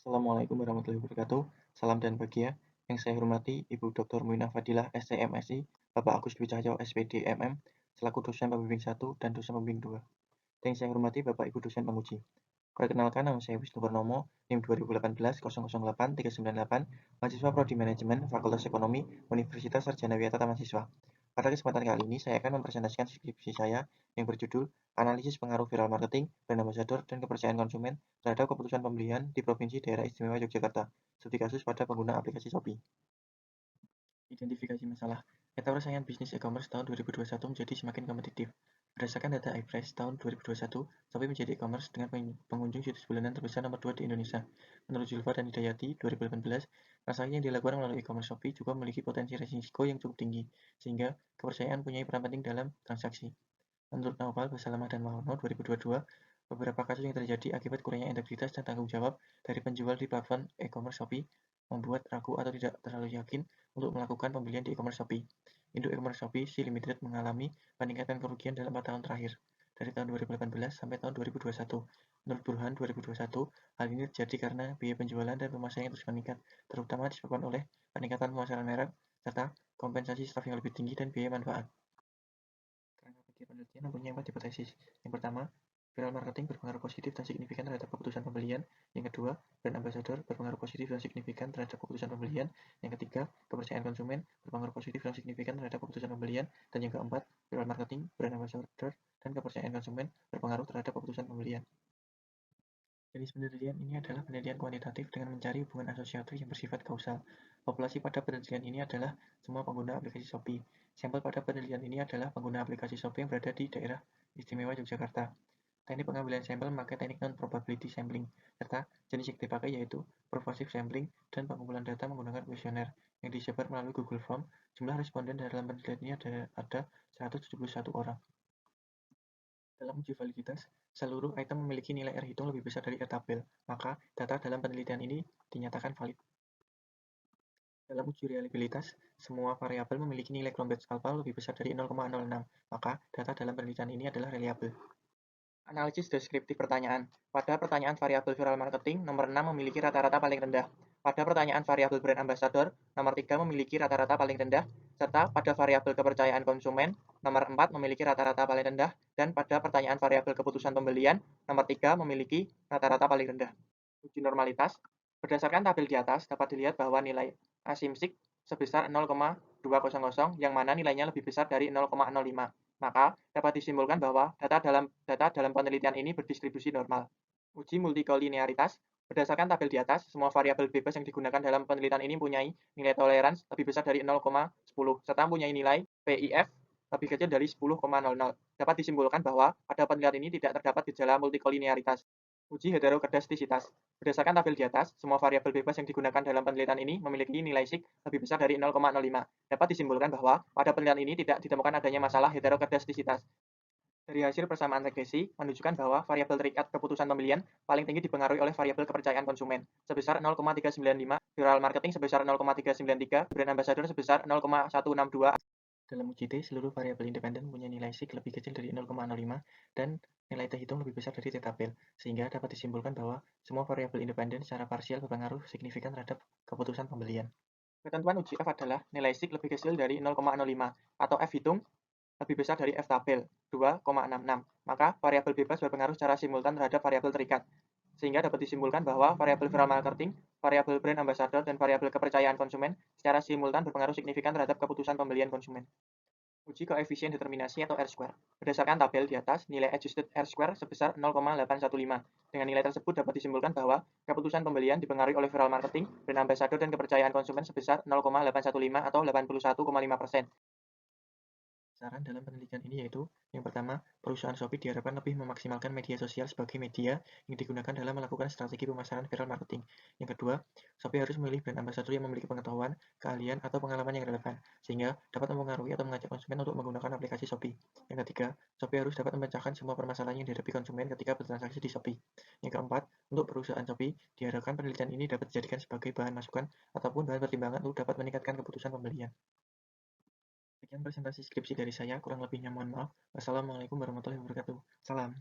Assalamualaikum warahmatullahi wabarakatuh. Salam dan bahagia. Yang saya hormati Ibu Dr. Muinah Fadilah, SCMSI, Bapak Agus Dwi Cahyo, SPD MM, selaku dosen pembimbing 1 dan dosen pembimbing 2. Dan yang saya hormati Bapak Ibu dosen penguji. Perkenalkan, nama saya Wisnu Purnomo, NIM 2018-008398, mahasiswa Prodi Manajemen, Fakultas Ekonomi, Universitas Sarjana Wiyata Taman Siswa. Pada kesempatan kali ini, saya akan mempresentasikan skripsi saya yang berjudul Analisis Pengaruh Viral Marketing, Brand Ambassador, dan Kepercayaan Konsumen terhadap Keputusan Pembelian di Provinsi Daerah Istimewa Yogyakarta, studi kasus pada pengguna aplikasi Shopee. Identifikasi masalah. Peta persaingan bisnis e-commerce tahun 2021 menjadi semakin kompetitif. Berdasarkan data iPrice tahun 2021, Shopee menjadi e-commerce dengan pengunjung situs bulanan terbesar nomor 2 di Indonesia. Menurut Julfa dan Hidayati, 2018, transaksi yang dilakukan melalui e-commerce Shopee juga memiliki potensi risiko yang cukup tinggi, sehingga kepercayaan punya peran penting dalam transaksi. Menurut Naufal, Basalamah, dan Mahono, 2022, beberapa kasus yang terjadi akibat kurangnya integritas dan tanggung jawab dari penjual di platform e-commerce Shopee membuat ragu atau tidak terlalu yakin untuk melakukan pembelian di e-commerce Shopee. Induk e-commerce Shopee, Sea Limited, mengalami peningkatan kerugian dalam 4 tahun terakhir, dari tahun 2018 sampai tahun 2021. Menurut Burhan, 2021, hal ini terjadi karena biaya penjualan dan pemasaran yang terus meningkat, terutama disebabkan oleh peningkatan pemasaran merek, serta kompensasi staf yang lebih tinggi dan biaya manfaat. Kerangka pikir penelitian mempunyai 4 hipotesis. Yang pertama, viral marketing berpengaruh positif dan signifikan terhadap keputusan pembelian. Yang kedua, brand ambassador berpengaruh positif dan signifikan terhadap keputusan pembelian. Yang ketiga, kepercayaan konsumen berpengaruh positif dan signifikan terhadap keputusan pembelian. Dan yang keempat, viral marketing, brand ambassador, dan kepercayaan konsumen berpengaruh terhadap keputusan pembelian. Jenis penelitian ini adalah penelitian kuantitatif dengan mencari hubungan asosiatif yang bersifat kausal. Populasi pada penelitian ini adalah semua pengguna aplikasi Shopee. Sampel pada penelitian ini adalah pengguna aplikasi Shopee yang berada di daerah istimewa Yogyakarta. Teknik pengambilan sampel memakai teknik non-probability sampling, serta jenis yang dipakai yaitu pervasive sampling dan pengumpulan data menggunakan kuesioner yang disebar melalui Google Form. Jumlah responden dalam penelitian ini ada 171 orang. Dalam uji validitas, seluruh item memiliki nilai R hitung lebih besar dari R tabel, maka data dalam penelitian ini dinyatakan valid. Dalam uji reliabilitas, semua variabel memiliki nilai Cronbach's alpha lebih besar dari 0,06, maka data dalam penelitian ini adalah reliabel. Analisis deskriptif pertanyaan. Pada pertanyaan variabel viral marketing, nomor 6 memiliki rata-rata paling rendah. Pada pertanyaan variabel brand ambassador, nomor 3 memiliki rata-rata paling rendah, serta pada variabel kepercayaan konsumen, nomor 4 memiliki rata-rata paling rendah, dan pada pertanyaan variabel keputusan pembelian, nomor 3 memiliki rata-rata paling rendah. Uji normalitas. Berdasarkan tabel di atas, dapat dilihat bahwa nilai asimsik sebesar 0,200, yang mana nilainya lebih besar dari 0,05. Maka, dapat disimpulkan bahwa data dalam penelitian ini berdistribusi normal. Uji multikolinearitas. Berdasarkan tabel di atas, semua variabel bebas yang digunakan dalam penelitian ini mempunyai nilai toleransi lebih besar dari 0,10, serta mempunyai nilai PIF lebih kecil dari 10,00. Dapat disimpulkan bahwa pada penelitian ini tidak terdapat gejala multikolinearitas. Uji heterokedastisitas. Berdasarkan tabel di atas, semua variabel bebas yang digunakan dalam penelitian ini memiliki nilai SIG lebih besar dari 0,05. Dapat disimpulkan bahwa pada penelitian ini tidak ditemukan adanya masalah heterokedastisitas. Dari hasil persamaan regresi, menunjukkan bahwa variabel terikat keputusan pembelian paling tinggi dipengaruhi oleh variabel kepercayaan konsumen, sebesar 0,395, viral marketing sebesar 0,393, brand ambassador sebesar 0,162. Dalam uji T, seluruh variabel independen mempunyai nilai SIG lebih kecil dari 0,05 dan nilai T hitung lebih besar dari T tabel, sehingga dapat disimpulkan bahwa semua variabel independen secara parsial berpengaruh signifikan terhadap keputusan pembelian. Ketentuan uji F adalah nilai SIG lebih kecil dari 0,05 atau F hitung lebih besar dari F tabel 2,66. Maka variabel bebas berpengaruh secara simultan terhadap variabel terikat, sehingga dapat disimpulkan bahwa variabel viral marketing, variabel brand ambassador, dan variabel kepercayaan konsumen secara simultan berpengaruh signifikan terhadap keputusan pembelian konsumen. Uji koefisien determinasi atau R-square. Berdasarkan tabel di atas, nilai adjusted R-square sebesar 0,815. Dengan nilai tersebut dapat disimpulkan bahwa keputusan pembelian dipengaruhi oleh viral marketing, brand ambassador, dan kepercayaan konsumen sebesar 0,815 atau 81,5%. Saran dalam penelitian ini yaitu, yang pertama, perusahaan Shopee diharapkan lebih memaksimalkan media sosial sebagai media yang digunakan dalam melakukan strategi pemasaran viral marketing. Yang kedua, Shopee harus memilih brand ambassador yang memiliki pengetahuan, keahlian, atau pengalaman yang relevan, sehingga dapat mempengaruhi atau mengajak konsumen untuk menggunakan aplikasi Shopee. Yang ketiga, Shopee harus dapat memecahkan semua permasalahan yang dihadapi konsumen ketika bertransaksi di Shopee. Yang keempat, untuk perusahaan Shopee, diharapkan penelitian ini dapat dijadikan sebagai bahan masukan ataupun bahan pertimbangan untuk dapat meningkatkan keputusan pembelian. Sekian presentasi skripsi dari saya, kurang lebihnya mohon maaf. Wassalamualaikum warahmatullahi wabarakatuh. Salam.